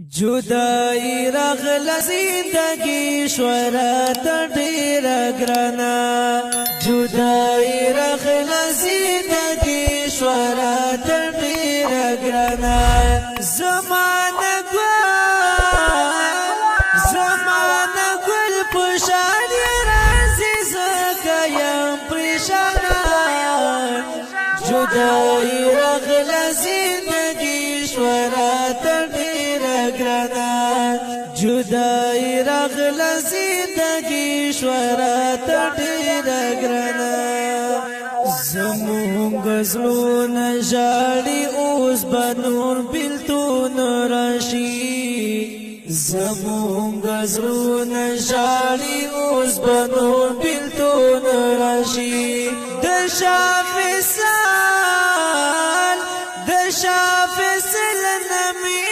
جدائی رغل زندگی شورت ډیر ګرانا جدائی رغل زندگی شورت ډیر ګرانا زمانه ګل پشان رازي زکایم پریشانا جدائی رغل زندگی شورت جدائی رغل زندگی شورت ډیر ګرانا زمونږ زړونه ژاړي اوس به نور بېلتون راشي زمونږ زړونه ژاړي اوس به نور بېلتون راشي د شافصل نمی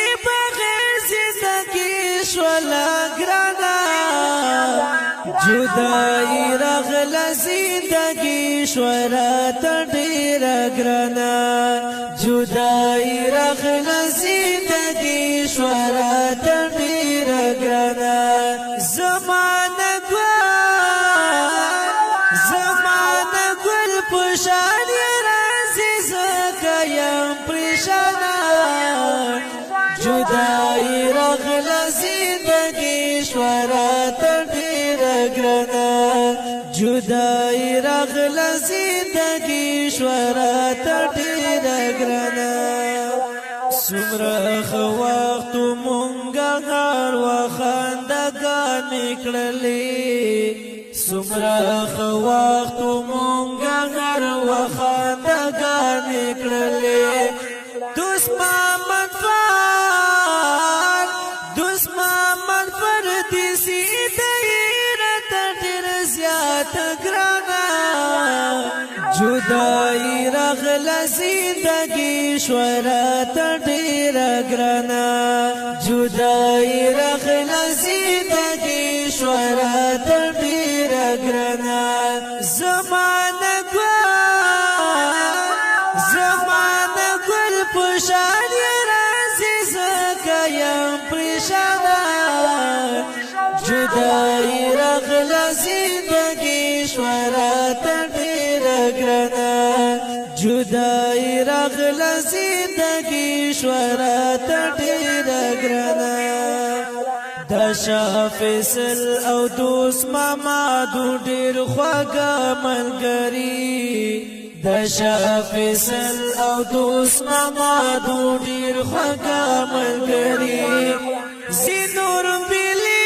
شولا گرانا جدائی رغل زندگی شورت ډیر گرانا جدائی رغل زندگی شورت ډیر گرانا زمانه گل پشان رازي زکایم پریشانا جدائی رغل زندگی شورت ډیر ګرانا جدائی رغل زندگی شورت ډیر ګرانا څومره وخت مونږه هر وخندګان کړلې څومره وخت مونږه هر وخندګان کړلې دوست محمد پردیسی دایرت ډیر زیات ګرانا جدائی رغل زندگی شورت ډیر ګرانا جدائی رغل زندگی شورت ډیر ګرانا زمانه گل پشان رازي زکایم پریشانا جدائی رغل زندگی شورت ډیر ګرانا جدائی رغل زندگی شورت ډیر ګرانا د شافصل او دوست محمد ډیر خواږه ملګری د شافصل او دوست محمد ډیر خواږه زینور بلی